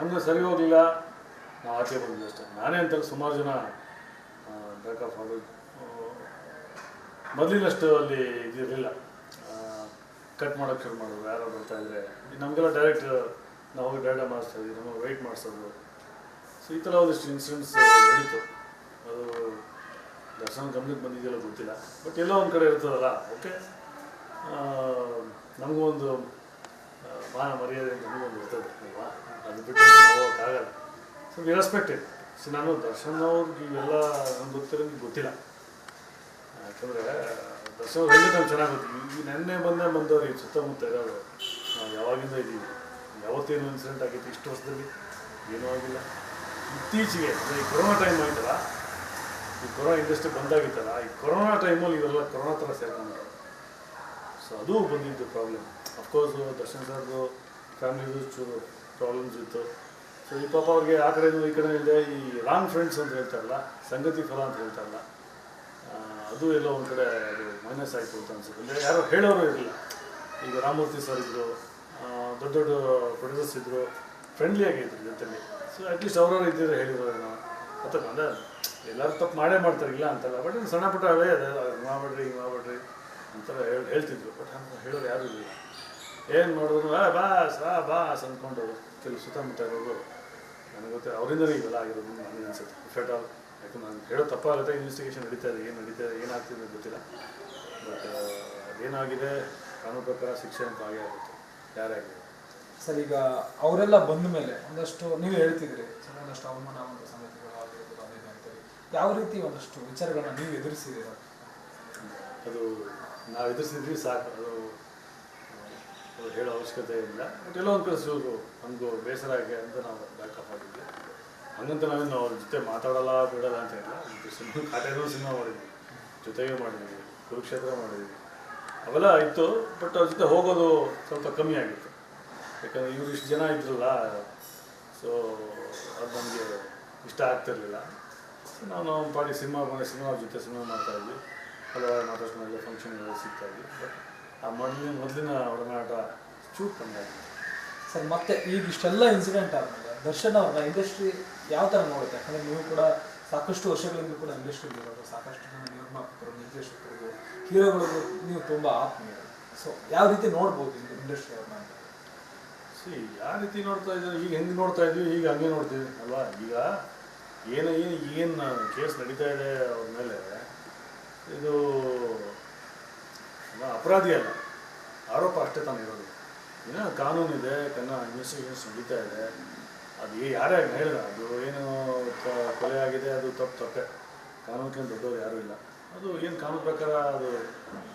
ಹಂಗೆ ಸರಿ ಹೋಗಲಿಲ್ಲ, ನಾವು ಆಚೆ ಬಂದ್ವಿ ಅಷ್ಟೇ. ನಾನೇ ಅಂತಾರೆ ಸುಮಾರು ಜನ ಬ್ಯಾಕ್ ಆಫ್ ಅದು ಮೊದಲಿನಷ್ಟು ಅಲ್ಲಿ ಇದಿರಲಿಲ್ಲ, ಕಟ್ ಮಾಡೋಕ್ಕೆ ಶುರು ಮಾಡೋದು. ಯಾರೋ ಬರ್ತಾಯಿದ್ರೆ ನಮಗೆಲ್ಲ ಡೈರೆಕ್ಟ್ ನಾವು ಹೋಗಿ ಡೇಟಾ ಮಾಡಿಸ್ತಾಯಿದ್ವಿ, ನಮಗೆ ವೆಯ್ಟ್ ಮಾಡಿಸೋದು. ಸೊ ಈ ಥರ ಒಂದಿಷ್ಟು ಇನ್ಸಿಡೆಂಟ್ಸ್ ನಡೀತು. ಅದು ದರ್ಶನ ಗಮನಕ್ಕೆ ಬಂದಿದೆಯಲ್ಲ ಗೊತ್ತಿಲ್ಲ, ಬಟ್ ಎಲ್ಲೋ ಒಂದು ಕಡೆ ಇರ್ತದಲ್ಲ, ಓಕೆ ನಮಗೂ ಒಂದು ಮಾನ ಮರ್ಯಾದೆ ನಮಗೊಂದು ಇರ್ತದೆ ಅಲ್ವಾ, ಅದು ಬಿಟ್ಟು ಹೋಗೋಕ್ಕಾಗಲ್ಲ. So we respected. ಸೊ ನಾನು ದರ್ಶನ್ ಅವ್ರಿಗೆ ಇವೆಲ್ಲ ನಮ್ಗೆ ಗೊತ್ತಿರೋಂಗೆ ಗೊತ್ತಿಲ್ಲ, ಯಾಕಂದರೆ ದರ್ಶನ್ ಅವ್ರು ಹೇಗೆ ನಮ್ಗೆ ಚೆನ್ನಾಗಿ ಗೊತ್ತಿಲ್ಲ. ಈಗ ನೆನ್ನೆ ಬಂದವ್ರು ಈ ಸುತ್ತಮುತ್ತ ಇರೋರು ನಾವು ಯಾವಾಗಿಂದ ಇದ್ದೀವಿ, ಯಾವತ್ತೇನು ಇನ್ಸಿಡೆಂಟ್ ಆಗೈತಿ ಇಷ್ಟು ವರ್ಷದಲ್ಲಿ ಏನೂ ಆಗಿಲ್ಲ. ಇತ್ತೀಚೆಗೆ ಈ ಕೊರೋನಾ ಟೈಮ್ ಆಯ್ತಲ್ಲ, ಈ ಕೊರೋನಾ ಇಂಡಸ್ಟ್ರಿ ಬಂದಾಗಿತ್ತಲ್ಲ, ಈ ಕೊರೋನಾ ಟೈಮಲ್ಲಿ ಇವೆಲ್ಲ ಕೊರೋನಾ ಥರ ಸೇರ್ಕೊಂಡಿದ್ದಾರೆ. ಸೊ ಅದು ಬಂದಿದ್ದು ಪ್ರಾಬ್ಲಮ್. ಅಫ್ಕೋರ್ಸ್ ದರ್ಶನ್ ಸರ್ದು ಫ್ಯಾಮಿಲಿದು ಚೂರು ಪ್ರಾಬ್ಲಮ್ಸ್ ಇತ್ತು. ಸೊ ಈ ಪಾಪ ಅವ್ರಿಗೆ ಆ ಕಡೆಯೂ ಈ ಕಡೆ ಇದೆ, ಈ ರಾಂಗ್ ಫ್ರೆಂಡ್ಸ್ ಅಂತ ಹೇಳ್ತಾರಲ್ಲ, ಸಂಗತಿ ಫಲ ಅಂತ ಹೇಳ್ತಾರಲ್ಲ, ಅದು ಎಲ್ಲೋ ಒಂದು ಕಡೆ ಅದು ಮೈನಸ್ ಆಯಿತು ಅಂತ ಅನ್ಸುತ್ತೆ. ಅಂದರೆ ಯಾರೋ ಹೇಳೋರು ಇರಲಿಲ್ಲ. ಈಗ ರಾಮಮೂರ್ತಿ ಸರ್ ಇದ್ದರು, ದೊಡ್ಡ ದೊಡ್ಡ ಪ್ರೊಡ್ಯೂಸರ್ಸ್ ಇದ್ದರು, ಫ್ರೆಂಡ್ಲಿ ಆಗಿದ್ರು ಜೊತೆಲಿ. ಸೊ ಅಟ್ಲೀಸ್ಟ್ ಅವ್ರವ್ರು ಇದ್ದಿದ್ರೆ ಹೇಳಿದ್ರು ಏನೋ ಅಥವಾ ಅಂದರೆ ಎಲ್ಲರೂ ತಪ್ಪು ಮಾಡೇ ಮಾಡ್ತಾರೆ, ಇಲ್ಲ ಅಂತಲ್ಲ, ಬಟ್ ಸಣ್ಣ ಪುಟ್ಟ ಅವೇ ಅದೇ ಮಾಡ್ಬೇಡ್ರಿ ಹಿಂಗೆ ಮಾಡ್ಬೇಡ್ರಿ ಅಂತೆಲ್ಲ ಹೇಳ್ತಿದ್ರು. ಬಟ್ ಅಂತ ಹೇಳೋರು ಯಾರೂ ಇರಲಿಲ್ಲ. ಏನು ಮಾಡಿದ್ರು ಬಾಸ್ ಅಂದ್ಕೊಂಡು ಕೆಲವು ಸುತ್ತಮುತ್ತ ಇರೋರು ನನಗೆ ಗೊತ್ತಿಲ್ಲ, ಅವರಿಂದಲೇ ಇವೆಲ್ಲ ಆಗಿರೋದು ನನಗೆ ಅನಿಸುತ್ತೆ. ಇಫೆಟ್ ಆಲ್, ಯಾಕಂದ್ರೆ ನಾನು ಹೇಳೋ ತಪ್ಪಾಗುತ್ತೆ. ಇನ್ವೆಸ್ಟಿಗೇಷನ್ ನಡೀತಾ ಇದೆ, ಏನು ನಡೀತಾ ಇದೆ, ಏನಾಗ್ತಿದೆ ಗೊತ್ತಿಲ್ಲ. ಬಟ್ ಅದೇನಾಗಿದೆ ಕಾನೂನು ಪ್ರಕಾರ ಶಿಕ್ಷೆ ಅಂತ ಆಗೇ ಆಗುತ್ತೆ ಯಾರೇ ಆಗಿದೆ. ಸರ್, ಈಗ ಅವರೆಲ್ಲ ಬಂದ ಮೇಲೆ ಒಂದಷ್ಟು ನೀವು ಹೇಳ್ತಿದ್ರಿ, ಒಂದಷ್ಟು ಅವಮಾನ ಒಂದು ಸಂಗತಿಗಳು ಆಗಿರ್ಬೋದು ಅದೇನು ಅಂತೇಳಿ, ಯಾವ ರೀತಿ ಒಂದಷ್ಟು ವಿಚಾರಗಳನ್ನ ನೀವು ಎದುರಿಸಿದ್ದೀರ? ಅದು ನಾವು ಎದುರಿಸಿದ್ವಿ ಸಾಕು, ಅದು ಹೇಳೋ ಅವಶ್ಯಕತೆ ಇಲ್ಲ. ಬಟ್ ಎಲ್ಲೋ ಒಂದು ಕಡೆ ಚೂರು ನಮಗೂ ಬೇಸರ ಆಗಿ ಅಂತ ನಾವು ಬ್ಯಾಕಪ್ ಆಗಿದ್ವಿ. ಹಂಗಂತ ನಾವೇನು ಅವ್ರ ಜೊತೆ ಮಾತಾಡಲ್ಲ ಬಿಡೋಲ್ಲ ಅಂತ ಇಲ್ಲ. ಸಿನಿಮಾ ಕಾಟೇನೂ ಸಿನಿಮಾ ಮಾಡಿದ್ವಿ, ಜೊತೆಗೆ ಮಾಡಿದ್ವಿ, ಕುರುಕ್ಷೇತ್ರ ಮಾಡಿದ್ವಿ, ಅವೆಲ್ಲ ಇತ್ತು. ಬಟ್ ಅವ್ರ ಜೊತೆ ಹೋಗೋದು ಸ್ವಲ್ಪ ಕಮ್ಮಿ ಆಗಿತ್ತು, ಯಾಕಂದರೆ ಇವರು ಇಷ್ಟು ಜನ ಇದ್ರಲ್ಲ. ಸೊ ಅದು ನಮಗೆ ಇಷ್ಟ ಆಗ್ತಿರ್ಲಿಲ್ಲ. ಸೊ ನಾವು ಪಾಡಿ ಸಿನಿಮಾ ಅವ್ರ ಜೊತೆ ಸಿನಿಮಾ ಮಾಡ್ತಾಯಿದ್ವಿ, ಹಲವಾರು ಮಾತಾಡ್ಕೊಂಡು ಫಂಕ್ಷನ್ಗಳು ಸಿಗ್ತಾಯಿದ್ವಿ. ಬಟ್ ಆ ಮೊದಲಿನ ಒಡನಾಟ ಚೂರು ಕಮ್ಮಿ ಆಗಿದೆ. ಸರ್, ಮತ್ತೆ ಈಗ ಇಷ್ಟೆಲ್ಲ ಇನ್ಸಿಡೆಂಟ್ ಆದಮೇಲೆ ದರ್ಶನ್ ಅವ್ರನ್ನ ಇಂಡಸ್ಟ್ರಿ ಯಾವ ಥರ ನೋಡುತ್ತೆ? ಯಾಕಂದರೆ ನೀವು ಕೂಡ ಸಾಕಷ್ಟು ವರ್ಷಗಳಿಂದ ಕೂಡ ಇಂಡಸ್ಟ್ರಿಗೆ ಇರೋದು, ಸಾಕಷ್ಟು ಜನ ನಿರ್ಮಾಪಕರು, ನಿರ್ದೇಶಕರು, ಹೀರೋಗಳಿಗೂ ನೀವು ತುಂಬ ಆತ್ಮೀಯರು. ಸೊ ಯಾವ ರೀತಿ ನೋಡ್ಬೋದು ಇಂಡಸ್ಟ್ರಿ ಅವ್ರನ್ನ ಅಂತ? ಯಾವ ರೀತಿ ನೋಡ್ತಾ ಇದ್ದೀವಿ, ಈಗ ಹೆಂಗೆ ನೋಡ್ತಾ ಇದ್ವಿ ಈಗ ಹಂಗೆ ನೋಡ್ತೀವಿ ಅಲ್ವಾ. ಈಗ ಏನು ಕೇಸ್ ನಡೀತಾ ಇದೆ ಅವ್ರ ಮೇಲೆ, ಇದು ಅಪರಾಧಿ ಅಲ್ಲ, ಆರೋಪ ಅಷ್ಟೇ ತಾನು ಇರೋದು. ಏನೋ ಕಾನೂನಿದೆ, ಇನ್ವೆಸ್ಟಿಗೇಷನ್ ನಡೀತಾ ಇದೆ. ಅದು ಯಾರೇ ಹೇಳಿದ ಅದು ಏನು ಕೊಲೆ ಆಗಿದೆ, ಅದು ತಪ್ಪೆ. ಕಾನೂನಿಗೆ ದೊಡ್ಡವರು ಯಾರೂ ಇಲ್ಲ. ಅದು ಏನು ಕಾನೂನು ಪ್ರಕಾರ ಅದು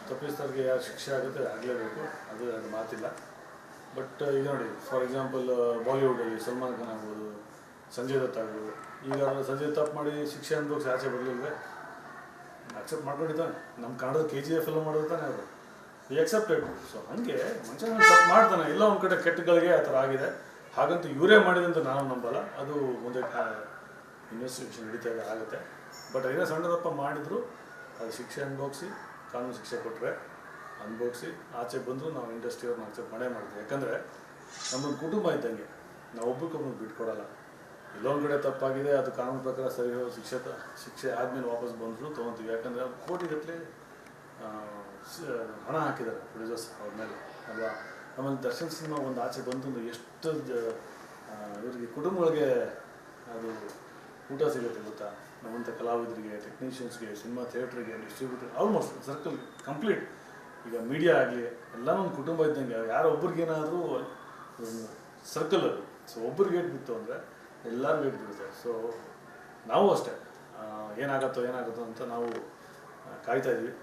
ತಪ್ಪಿಸ್ತವ್ರಿಗೆ ಯಾರು ಶಿಕ್ಷೆ ಆಗುತ್ತೆ ಆಗಲೇಬೇಕು, ಅದು ಮಾತಿಲ್ಲ. ಬಟ್ ಈಗ ನೋಡಿ, ಫಾರ್ ಎಕ್ಸಾಂಪಲ್ ಬಾಲಿವುಡಲ್ಲಿ ಸಲ್ಮಾನ್ ಖಾನ್ ಆಗ್ಬೋದು, ಸಂಜಯ್ ದತ್ ಆಗ್ಬೋದು. ಈಗ ಸಂಜಯ್ ತಪ್ಪು ಮಾಡಿ ಶಿಕ್ಷೆ ಅನ್ಭವಿಸಿ ಆಚೆ ಬರಲಿಲ್ವೇ? ಅಕ್ಸೆಪ್ಟ್ ಮಾಡ್ಕೊಂಡಿದ್ದಾನೆ. ನಮ್ಮ ಕನ್ನಡದ KGF ಫಿಲ್ಮ್ ಮಾಡಿರ್ತಾನೆ, ಅವರು ಈ ಅಕ್ಸೆಪ್ಟೆಡ್. ಸೊ ಹಾಗೆ ಮನುಷ್ಯ ತಪ್ಪು ಮಾಡ್ತಾನೆ, ಎಲ್ಲ ಒಂದು ಕಡೆ ಕೆಟ್ಟಗಳಿಗೆ ಆ ಥರ ಆಗಿದೆ. ಹಾಗಂತ ಇವರೇ ಮಾಡಿದಂತ ನಾನು ನಂಬಲ್ಲ. ಅದು ಮುಂದೆ ಇನ್ವೆಸ್ಟಿಗೇಷನ್ ನಡೀತಾ ಇದೆ, ಆಗುತ್ತೆ. ಬಟ್ ಏನೋ ಸಣ್ಣ ತಪ್ಪ ಮಾಡಿದ್ರು ಅದು ಶಿಕ್ಷೆ ಅನುಭವಿಸಿ, ಕಾನೂನು ಶಿಕ್ಷೆ ಕೊಟ್ಟರೆ ಅನುಭವಿಸಿ ಆಚೆ ಬಂದರೂ ನಾವು ಇಂಡಸ್ಟ್ರಿಯವ್ರನ್ನ ಅಕ್ಸೆಪ್ಟ್ ಮಾಡೇ ಮಾಡ್ತೀವಿ. ಯಾಕಂದರೆ ನಮ್ಮೊಂದು ಕುಟುಂಬ ಇದ್ದಂಗೆ, ನಾವು ಒಬ್ಬರಿಗೊಬ್ಬರು ಬಿಟ್ಕೊಡಲ್ಲ. ಎಲ್ಲೊಂದು ಕಡೆ ತಪ್ಪಾಗಿದೆ, ಅದು ಕಾನೂನು ಪ್ರಕಾರ ಸರಿ ಶಿಕ್ಷೆ ಆದಮೇಲೆ ವಾಪಸ್ ಬಂದರೂ ತೊಗೊತೀವಿ. ಯಾಕಂದರೆ ಅವ್ರು ಕೋಟಿಗಟ್ಟಲೆ ಹಣ ಹಾಕಿದ್ದಾರೆ ಪ್ರೊಡ್ಯೂಸರ್ಸ್ ಅವ್ರ ಮೇಲೆ ಅಲ್ವಾ. ಆಮೇಲೆ ದರ್ಶನ್ ಸಿನಿಮಾ ಒಂದು ಆಚೆ ಬಂತಂದು ಎಷ್ಟು ಇವರಿಗೆ ಕುಟುಂಬಗಳಿಗೆ ಅದು ಊಟ ಸಿಗುತ್ತೆ ಗೊತ್ತಾ. ನಮ್ಮಂಥ ಕಲಾವಿದರಿಗೆ, ಟೆಕ್ನಿಷಿಯನ್ಸ್ಗೆ, ಸಿನಿಮಾ ಥಿಯೇಟ್ರಿಗೆ, ಡಿಸ್ಟ್ರಿಬ್ಯೂಟರ್, ಆಲ್ಮೋಸ್ಟ್ ಸರ್ಕಲ್ ಕಂಪ್ಲೀಟ್. ಈಗ ಮೀಡಿಯಾ ಆಗಲಿ ಎಲ್ಲನೂ ಒಂದು ಕುಟುಂಬ ಇದ್ದಂಗೆ. ಯಾರೋ ಒಬ್ರಿಗೇನಾದರೂ ಸರ್ಕಲ್ ಅದು. ಸೊ ಒಬ್ರಿಗೆ ಏಟ್ ಬಿತ್ತು ಅಂದರೆ ಎಲ್ಲರೂ ಏಟ್ ಬಿಡುತ್ತೆ. ಸೊ ನಾವು ಅಷ್ಟೇ ಏನಾಗುತ್ತೋ ಅಂತ ನಾವು ಕಾಯ್ತಾ ಇದ್ವಿ.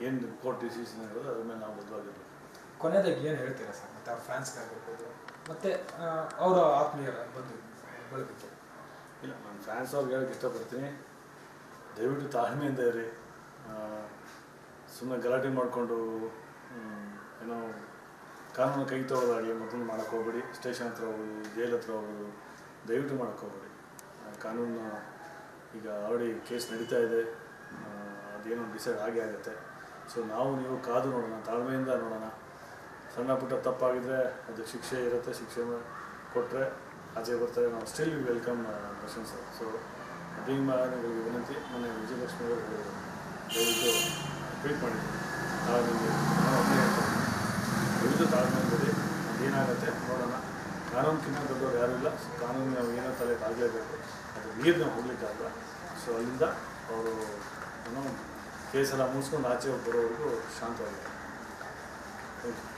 ಏನು ಕೋರ್ಟ್ ಡಿಸಿಷನ್ ಇರೋದು ಅದ್ರ ಮೇಲೆ ನಾವು ಬದ್ಧವಾಗಿರ್ಬೇಕು. ಕೊನೆಯದಾಗಿ ಏನು ಹೇಳ್ತೀರಾ ಸರ್, ಮತ್ತು ಅವ್ರ ಫ್ಯಾನ್ಸ್ಗಾಗಿರ್ಬೋದು, ಮತ್ತು ಅವರ ಆತ್ಮೀಯರ ಬಳಗಕ್ಕೆ? ಇಲ್ಲ, ನಾನು ಫ್ಯಾನ್ಸ್ ಅವ್ರಿಗೆ ಹೇಳೋಕ್ಕೆ ಇಷ್ಟಪಡ್ತೀನಿ, ದಯವಿಟ್ಟು ತಾಳ್ಮೆಯಿಂದ ಇರಿ. ಸುಮ್ಮನೆ ಗಲಾಟೆ ಮಾಡಿಕೊಂಡು ಏನೋ ಕಾನೂನು ಕೈ ತೊಗೊಳ್ಳೋದಾಗಲಿ ಮತ್ತೊಂದು ಮಾಡೋಕ್ಕೆ ಹೋಗ್ಬೇಡಿ. ಸ್ಟೇಷನ್ ಹತ್ರ ಹೋಗೋದು, ಜೈಲ್ ಹತ್ರ ಹೋಗೋದು ದಯವಿಟ್ಟು ಮಾಡೋಕ್ಕೆ ಹೋಗ್ಬೇಡಿ. ಕಾನೂನು ಈಗ ಆಲ್ರೆಡಿ ಕೇಸ್ ನಡೀತಾ ಇದೆ, ಅದೇನೋ ಡಿಸೈಡ್ ಆಗುತ್ತೆ. ಸೊ ನೀವು ಕಾದು ನೋಡೋಣ, ತಾಳ್ಮೆಯಿಂದ ನೋಡೋಣ. ಸಣ್ಣ ಪುಟ್ಟ ತಪ್ಪಾಗಿದ್ದರೆ ಅದು ಶಿಕ್ಷೆ ಇರುತ್ತೆ, ಶಿಕ್ಷೆ ಕೊಟ್ಟರೆ ಆಚೆ ಬರ್ತಾರೆ. ನಾವು still welcome Darshan sir. So ಅಭಿಮಾನಿಗಳಿಗೆ ವಿನಂತಿ, ಮೊನ್ನೆ ವಿಜಯಲಕ್ಷ್ಮಿ ಅವರು ದಯವಿಟ್ಟು ಟ್ವೀಟ್ ಮಾಡಿದ್ದೀವಿ, ನಾವು ನಿಮಗೆ ನಾವು ಒಮ್ಮೆ ಹೇಳ್ತೀವಿ, ದಯವಿಟ್ಟು ತಾಳ್ಮೆಯಿಂದಿರಿ, ಅದೇನಾಗುತ್ತೆ ನೋಡೋಣ. ಕಾನೂನಿಗಿಂತ ದೊಡ್ಡವ್ರು ಯಾರೂ ಇಲ್ಲ. ಕಾನೂನು ನಾವು ಏನೋ ತಲೆ ಆಗಲೇಬೇಕು, ಅದು ನೀರು ನಾವು ಹೋಗ್ಲಿಕ್ಕಾಗಲ್ಲ. ಸೊ ಅಲ್ಲಿಂದ ಅವರು ಏನೋ ಕೇಸೆಲ್ಲ ಮುಗಿಸ್ಕೊಂಡು ಆಚೆ ಬರೋವರೆಗೂ ಶಾಂತವಾಗಿದೆ. Thank you.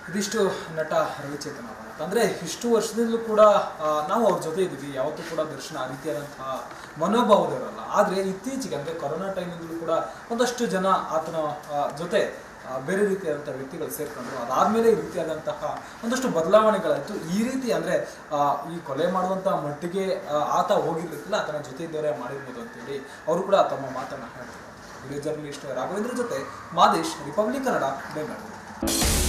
ಇದಿಷ್ಟು ನಟ ರವಿಚೇತನ್ ಅವರ ಅಂದರೆ ಇಷ್ಟು ವರ್ಷದಿಂದಲೂ ಕೂಡ ನಾವು ಅವ್ರ ಜೊತೆ ಇದ್ದೀವಿ, ಯಾವತ್ತೂ ಕೂಡ ದರ್ಶನ ಆ ರೀತಿಯಾದಂತಹ ಮನೋಭಾವದವರಲ್ಲ. ಆದರೆ ಇತ್ತೀಚೆಗೆ ಅಂದರೆ ಕೊರೋನಾ ಟೈಮಿಂದಲೂ ಕೂಡ ಒಂದಷ್ಟು ಜನ ಆತನ ಜೊತೆ ಬೇರೆ ರೀತಿಯಾದಂಥ ವ್ಯಕ್ತಿಗಳು ಸೇರ್ಕೊಂಡ್ರು. ಅದಾದಮೇಲೆ ಈ ರೀತಿಯಾದಂತಹ ಒಂದಷ್ಟು ಬದಲಾವಣೆಗಳಾಯಿತು. ಈ ರೀತಿ ಅಂದರೆ ಈ ಕೊಲೆ ಮಾಡುವಂಥ ಮಟ್ಟಿಗೆ ಆತ ಹೋಗಿರ್ಲಿಕ್ಕಿಲ್ಲ, ಆತನ ಜೊತೆ ಇದ್ದವರೇ ಮಾಡಿರ್ಬೋದು ಅಂತೇಳಿ ಅವರು ಕೂಡ ತಮ್ಮ ಮಾತನ್ನು ಹೇಳ್ತಾರೆ. ವಿಡಿಯೋ ಜರ್ನಲಿಸ್ಟ್ ರಾಘವೇಂದ್ರ ಜೊತೆ ಮಾದೇಶ್, ರಿಪಬ್ಲಿಕ್ ಕನ್ನಡ, ಬೆಂಗಳೂರು.